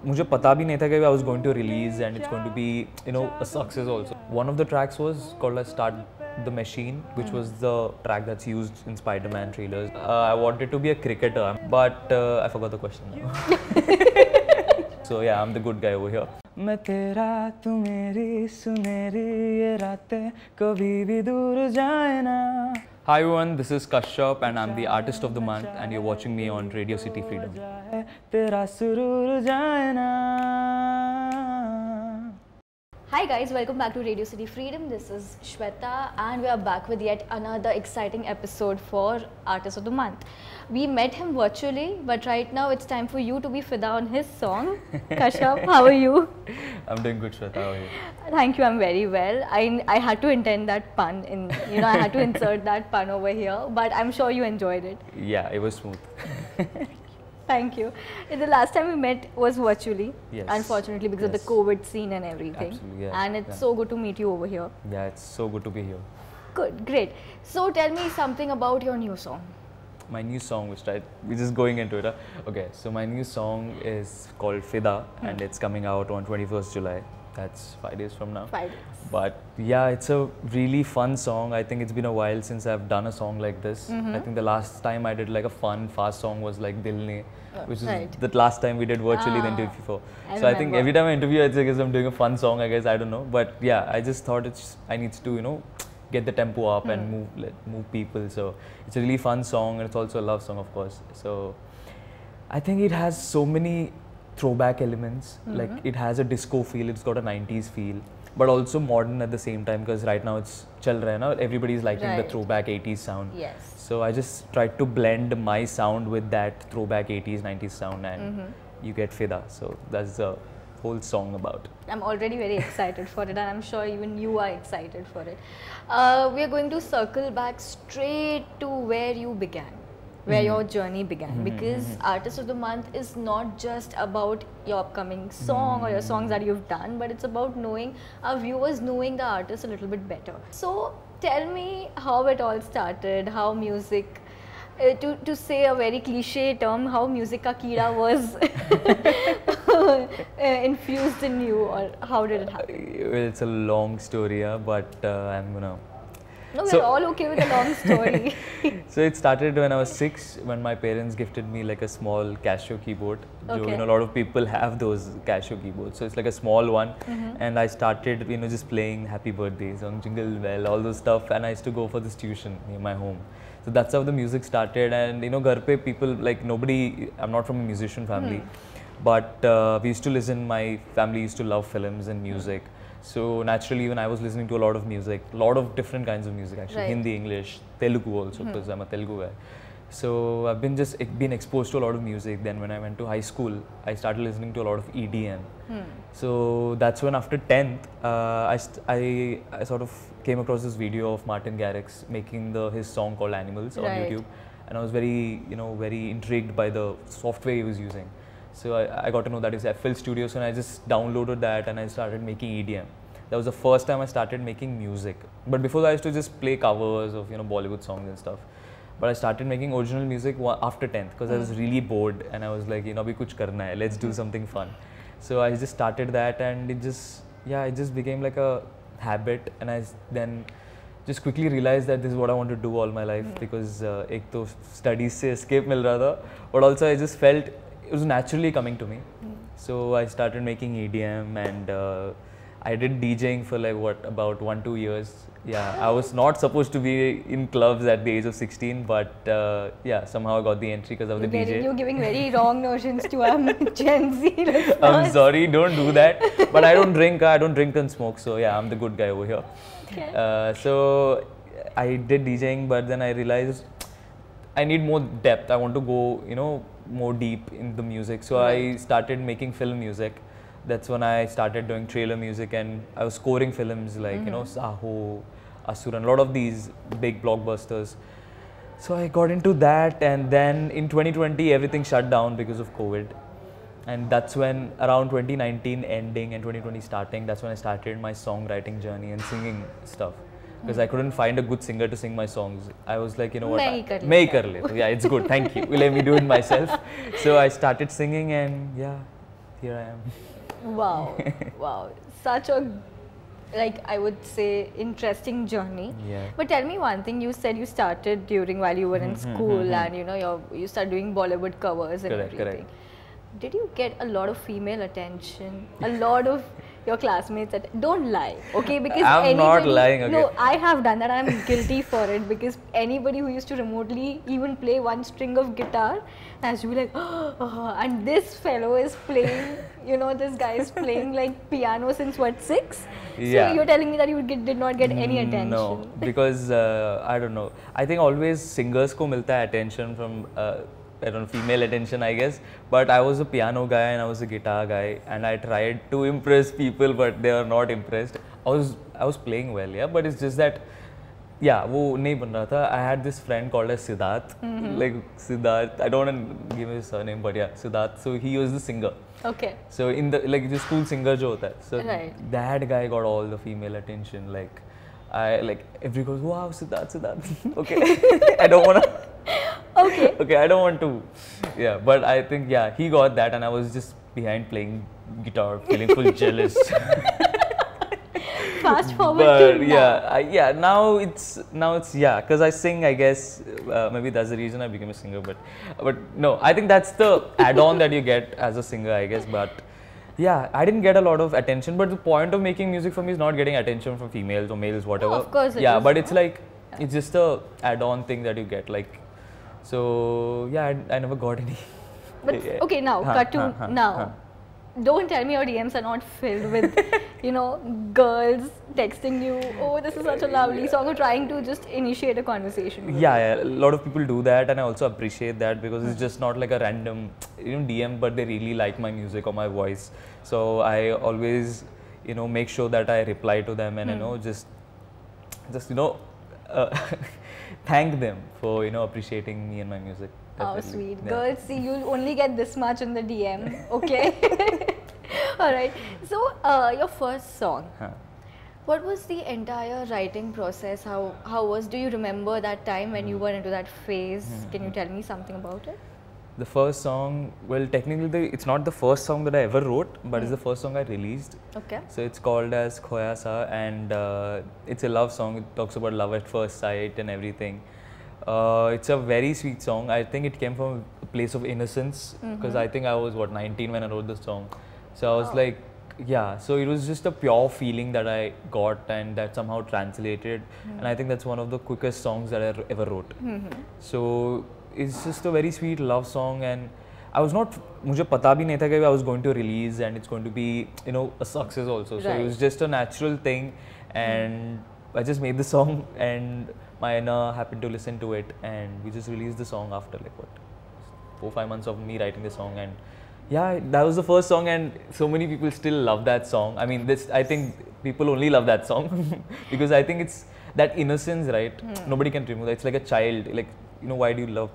मुझे पता भी नहीं था कि I was going to release and it's going to be, you know, a success also. One of the tracks was called as Start the Machine, which was the track that's used in Spider-Man trailers. I wanted to be a cricketer, but I forgot the question now. So yeah, I'm the good guy over here. मैं तेरा तू मेरी सुनहरी ये रातें कभी भी दूर जाए ना. Hi everyone, this is Kasyap and I'm the artist of the month and you're watching me on Radio City Freedom. Hi guys, welcome back to Radio City Freedom. This is Shweta and we are back with yet another exciting episode for Artist of the Month. We met him virtually, but right now it's time for you to be Fida on his song. Kasyap, how are you? I'm doing good, Shweta. How are you? Thank you, I'm very well. I had to intend that pun in, I had to insert that pun over here, but I'm sure you enjoyed it. Yeah, it was smooth. Thank you. The last time we met was virtually, yes. Unfortunately, because of the COVID scene and everything. Absolutely, yeah. And it's so good to meet you over here. Yeah, it's so good to be here. Good, great. So tell me something about your new song. My new song, we're just going into it. Huh? Okay, so my new song is called Fida and it's coming out on 21st July. That's 5 days from now. 5 days. But yeah, it's a really fun song. I think it's been a while since I've done a song like this. I think the last time I did like a fun, fast song was like Dil Ne, which is the last time we did virtually the interview before. I think every time I interview, I guess I'm doing a fun song, I guess, I don't know. But yeah, I just thought I need to, get the tempo up and move people. So it's a really fun song and it's also a love song, of course. So I think it has so many throwback elements. Like it has a disco feel, it's got a 90s feel, but also modern at the same time because right now it's chal raha hai na, everybody's liking the throwback 80s sound. Yes. So I just tried to blend my sound with that throwback 80s, 90s sound and you get Fida. So that's the whole song about. I'm already very excited for it and I'm sure even you are excited for it. We are going to circle back straight to where you began, where your journey began, because Artist of the Month is not just about your upcoming song or your songs that you've done, but it's about knowing our viewers, knowing the artist a little bit better. So tell me how it all started, how music, to say a very cliche term, how music ka keeda was infused in you, or how did it happen? Well, it's a long story, but I'm gonna... No, we're all okay with a long story. So it started when I was 6, when my parents gifted me like a small Casio keyboard. Okay. A lot of people have those Casio keyboards. So it's like a small one. And I started, just playing Happy Birthday song, Jingle Bell, all those stuff. And I used to go for this tuition near my home. So that's how the music started. And ghar pe people, like nobody, I'm not from a musician family. But we used to listen, my family used to love films and music. So naturally, when I was listening to a lot of music, a lot of different kinds of music actually, Hindi, English, Telugu also, because I'm a Telugu guy. So I've been exposed to a lot of music. Then when I went to high school, I started listening to a lot of EDM. So that's when after 10th, I sort of came across this video of Martin Garrix making his song called Animals on YouTube. And I was very, very intrigued by the software he was using. So I got to know that it's FL Studios and I just downloaded that and I started making EDM. That was the first time I started making music. But before that I used to just play covers of Bollywood songs and stuff. But I started making original music after 10th because I was really bored and I was like, abhi kuch karna hai, let's do something fun. So I just started that and it just became like a habit, and I then just quickly realized that this is what I want to do all my life because ek to studies se escape mil raha tha, but also I just felt it was naturally coming to me. So I started making EDM and I did DJing for like about 1-2 years. Yeah, I was not supposed to be in clubs at the age of 16, but yeah, somehow I got the entry because of the DJ. You're giving very wrong notions to Gen Z listeners. I'm sorry, don't do that. But I don't drink and smoke, so yeah, I'm the good guy over here. Okay. So I did DJing, but then I realized I need more depth. I want to go, more deep in the music. So I started making film music. That's when I started doing trailer music and I was scoring films like, Saho, Asuran, a lot of these big blockbusters. So I got into that, and then in 2020 everything shut down because of COVID. And that's when around 2019 ending and 2020 starting, that's when I started my songwriting journey and singing stuff. Because I couldn't find a good singer to sing my songs. I was like, what? Main kar le. Yeah, it's good. Thank you. Let me do it myself. So I started singing and yeah, here I am. Wow, wow, such a, like, I would say, interesting journey. Yeah. But tell me one thing. You said you started during while you were in school, and you know you started doing Bollywood covers and Correct, everything. correct. Did you get a lot of female attention? A lot of your classmates don't lie, okay? Because I'm not lying, okay? No, I have done that. I'm guilty for it, because anybody who used to remotely even play one string of guitar has to be like, oh, and this fellow is playing, you know, this guy is playing like piano since what, 6? Yeah. So you're telling me that you did not get any attention? No, because I don't know. I think always singers ko milta hai attention from I don't know, female attention, I guess. But I was a piano guy and I was a guitar guy, and I tried to impress people, but they were not impressed. I was playing well, yeah, but it's just that, yeah, वो नहीं बन रहा था. I had this friend called as Siddharth, like Siddharth. I don't want to give his surname, but yeah, Siddharth. So he was the singer. Okay. So in the like the school singer जो होता है, so Right. that guy got all the female attention. Like I like every goes, wow, Siddharth, Siddharth. Okay, I don't wanna. Okay. Okay, I don't want to. Yeah, but I think yeah, he got that, and I was just behind playing guitar, feeling full jealous. Fast forward But to yeah, yeah, now it's yeah, because I sing. I guess maybe that's the reason I became a singer. But no, I think that's the add-on that you get as a singer, I guess. But yeah, I didn't get a lot of attention. But the point of making music for me is not getting attention from females or males, whatever. of course it yeah, is, but no? it's like it's just a add-on thing that you get. Like, so yeah, I never got any. But okay, now cut to now. Don't tell me your DMs are not filled with, you know, girls texting you, oh, this is such a lovely song, or trying to just initiate a conversation with you. Yeah, a lot of people do that, and I also appreciate that, because it's just not like a random, DM, but they really like my music or my voice. So I always, make sure that I reply to them, and just thank them for appreciating me and my music. Oh, Definitely. sweet. Yeah. Girls, see, you only get this much in the DM, okay? Alright. So, your first song. Huh. What was the entire writing process? How was, do you remember that time when you were into that phase? Can you tell me something about it? The first song, well, technically it's not the first song that I ever wrote, but it's the first song I released. Okay. So it's called as Khoya Sa, and it's a love song. It talks about love at first sight and everything. It's a very sweet song. I think it came from a place of innocence, because I think I was 19 when I wrote this song. So I was like, yeah, so it was just a pure feeling that I got, and that somehow translated, and I think that's one of the quickest songs that I ever wrote. So it's just a very sweet love song, and I was not, मुझे पता भी नहीं था कि I was going to release and it's going to be, a success also. So it was just a natural thing, and I just made the song, and my inner happened to listen to it, and we just released the song after like what, 4-5 months of me writing the song, and yeah, that was the first song, and so many people still love that song. I mean, I think people only love that song because I think it's that innocence, right? Nobody can remove that. It's like a child, like, why do you love,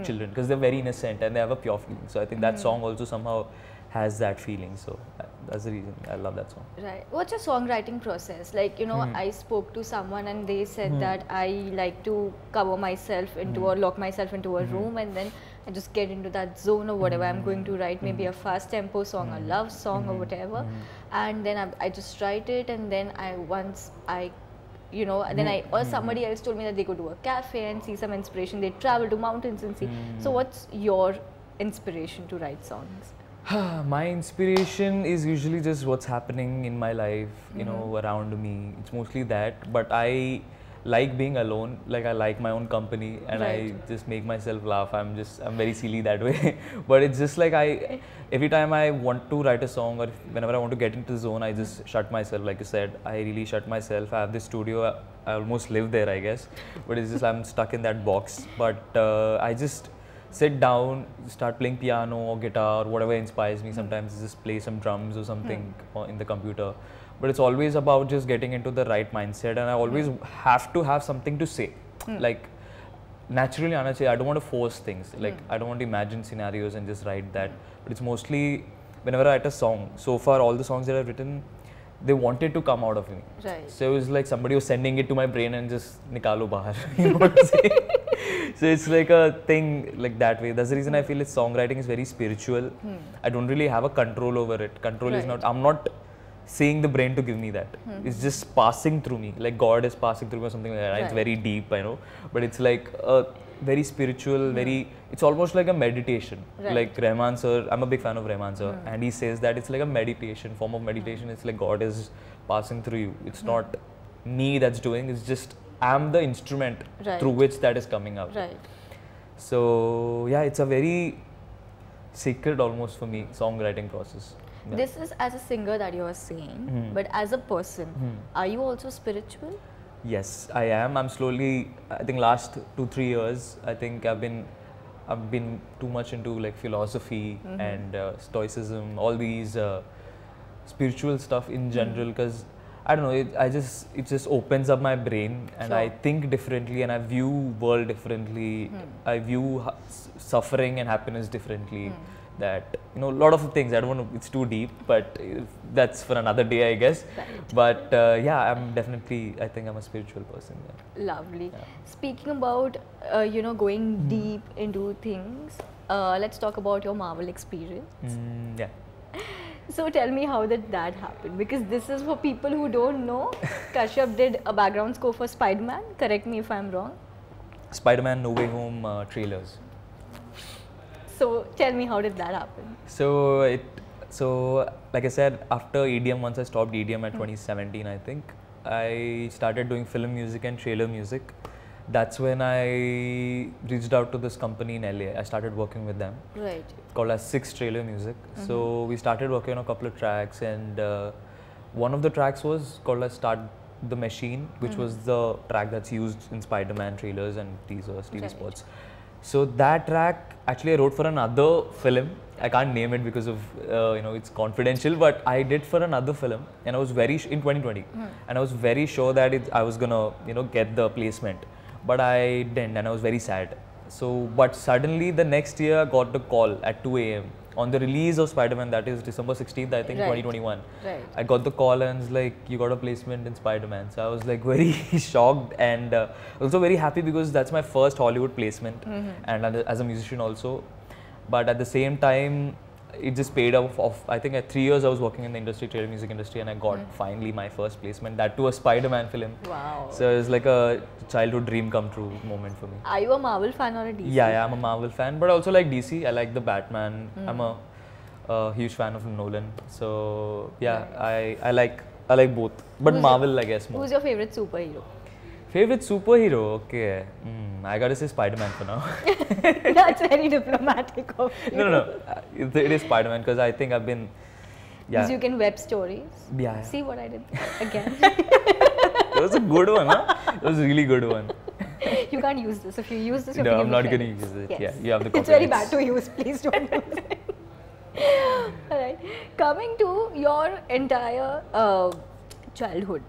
children? Because they're very innocent and they have a pure feeling. So I think that song also somehow has that feeling. So that's the reason I love that song. Right. What's your songwriting process? Like, I spoke to someone and they said that I like to cover myself into or lock myself into a room, and then I just get into that zone of whatever I'm going to write, maybe a fast tempo song, a love song or whatever. And then I just write it, and then or somebody else told me that they go to a cafe and see some inspiration. They travel to mountains and see. So what's your inspiration to write songs? My inspiration is usually just what's happening in my life, around me. It's mostly that, but I like being alone. Like, I like my own company, and I just make myself laugh. I'm very silly that way. But it's just like every time I want to write a song, or whenever I want to get into the zone, I just shut myself. Like you said, I really shut myself. I have this studio. I almost live there, I guess. But it's just I'm stuck in that box. But I just sit down, start playing piano or guitar, or whatever inspires me. Sometimes just play some drums or something in the computer. But it's always about just getting into the right mindset, and I always have to have something to say. Like, naturally, I don't want to force things. Like, I don't want to imagine scenarios and just write that. But it's mostly, whenever I write a song, so far all the songs that I've written, they wanted to come out of me. Right. So it was like somebody was sending it to my brain and just nikalo bahar. You know what I'm saying? So it's like a thing like that way. That's the reason I feel it's songwriting is very spiritual. I don't really have a control over it. Control is not, I'm not saying the brain to give me that. It's just passing through me. Like God is passing through me or something like that. Right. It's very deep, I know. But it's like a very spiritual, it's almost like a meditation. Right. Like Rahman sir, I'm a big fan of Rahman sir. And he says that it's like a meditation, form of meditation. It's like God is passing through you. It's not me that's doing, it's just I'm the instrument through which that is coming out. Right. So yeah, it's a very sacred almost for me songwriting process. Yeah. This is as a singer that you are saying, but as a person, are you also spiritual? Yes, I am. I'm slowly, I think last 2-3 years, I think I've been too much into like philosophy and stoicism, all these spiritual stuff in general, because I don't know, it just opens up my brain and I think differently and I view world differently. I view suffering and happiness differently. That, you know, a lot of things, I don't want to, it's too deep, but that's for another day, I guess. Right. But yeah, I'm definitely, I think I'm a spiritual person. Yeah. Lovely. Yeah. Speaking about, you know, going deep into things, let's talk about your Marvel experience. Yeah. So tell me, how did that happen? Because this is for people who don't know. Kasyap did a background score for Spider-Man. Correct me if I'm wrong. Spider-Man No Way Home trailers. So tell me, how did that happen? So like I said, after EDM, once I stopped EDM at 2017, I think, I started doing film music and trailer music. That's when I reached out to this company in LA. I started working with them. Right. Called as 6 Trailer Music. So we started working on a couple of tracks, and one of the tracks was called as Start the Machine, which was the track that's used in Spider-Man trailers and teasers, TV spots. So that track, actually I wrote for another film. I can't name it because of, you know, it's confidential, but I did for another film, and I was in 2020, and I was very sure that I was gonna, you know, get the placement, but I didn't, and I was very sad. So, but suddenly the next year I got the call at 2 a.m. on the release of Spider-Man, that is December 16th, I think, 2021. Right. I got the call and it's like, you got a placement in Spider-Man. So I was like very shocked and also very happy because that's my first Hollywood placement and as a musician also. But at the same time, it just paid off. I think at 3 years I was working in the industry, trailer music industry, and I got finally my first placement, that to a Spider-Man film. Wow. So it was like a childhood dream come true moment for me. Are you a Marvel fan or a DC? Yeah, I'm a Marvel fan, but also like DC. I like the Batman. I'm a huge fan of Nolan. So yeah, I like both. But Marvel, I guess, more. Who's your favorite superhero? Favorite superhero? Okay. I gotta say Spider-Man for now. That's very diplomatic of you. No. It is Spider-Man because I think I've been. Yeah. Because you can web stories. Yeah. See what I did again. That was a good one, huh? That was a really good one. You can't use this. If you use this, you no, have to I'm not going to use it. Yes. Yeah, you have the It's very bad to use. Please don't use it. Alright. Coming to your entire childhood.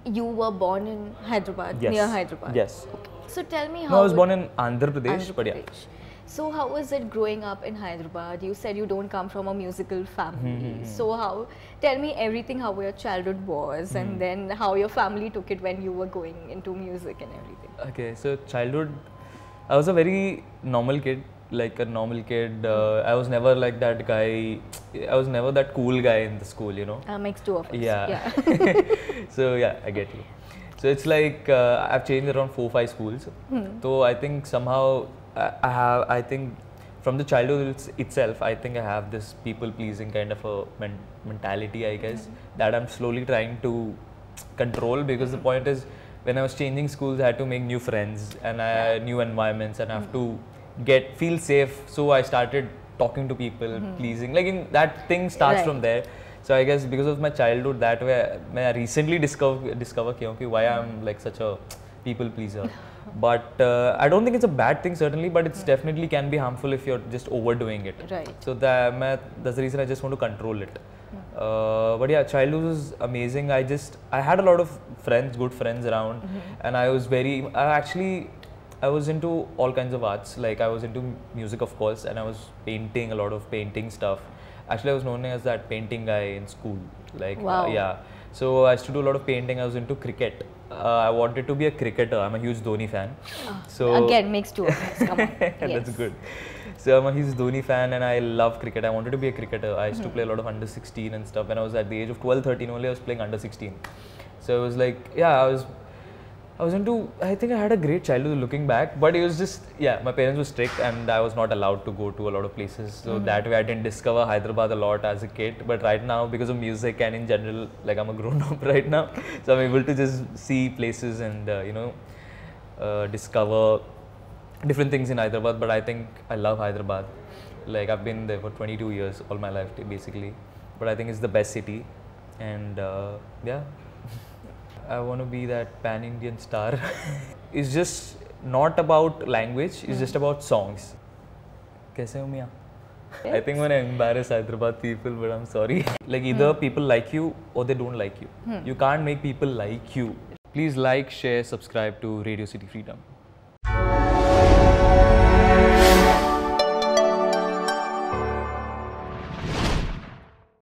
You were born in Hyderabad, near Hyderabad. Yes. Okay. So tell me how. No, I was born in Andhra Pradesh, but yeah. So how was it growing up in Hyderabad? You said you don't come from a musical family. So tell me everything, how your childhood was and then how your family took it when you were going into music and everything. Okay, so childhood, I was a very normal kid, like a normal kid. I was never like that guy, I was never that cool guy in the school, you know. Makes two of us. Yeah. So yeah, I get you. So it's like I've changed around 4-5 schools. So I think somehow I think from the childhood itself, I think I have this people-pleasing kind of a mentality, I guess, that I'm slowly trying to control, because the point is, when I was changing schools, I had to make new friends and new environments, and I have to feel safe. So I started talking to people, pleasing. Like that thing starts from there. So I guess because of my childhood, that way, I recently discover why I'm like such a people pleaser. But I don't think it's a bad thing, certainly, but it's definitely can be harmful if you're just overdoing it. Right. So that's the reason I just want to control it. But yeah, childhood was amazing. I had a lot of friends, good friends around, and I was I was into all kinds of arts. Like I was into music, of course, and I was painting, a lot of painting stuff. Actually, I was known as that painting guy in school. Like, wow. Yeah. So I used to do a lot of painting. I was into cricket. I wanted to be a cricketer. I'm a huge Dhoni fan. So again, makes two of us. Come on. Yes. That's good. So I'm a huge Dhoni fan and I love cricket. I wanted to be a cricketer. I used to play a lot of under 16 and stuff. When I was at the age of 12, 13 only, I was playing under 16. So it was like, yeah, I was into, I think I had a great childhood looking back, but it was just, yeah, my parents were strict and I was not allowed to go to a lot of places. So that way I didn't discover Hyderabad a lot as a kid. But right now, because of music and in general, like I'm a grown up right now, so I'm able to just see places and, discover different things in Hyderabad. But I think I love Hyderabad. Like I've been there for 22 years, all my life basically. But I think it's the best city and yeah. I want to be that pan-Indian star. It's just not about language, it's just about songs. Kaise ho Mia? I think when I embarrass Hyderabad people, but I'm sorry. Like either people like you or they don't like you. You can't make people like you. Please like, share, subscribe to Radio City Freedom.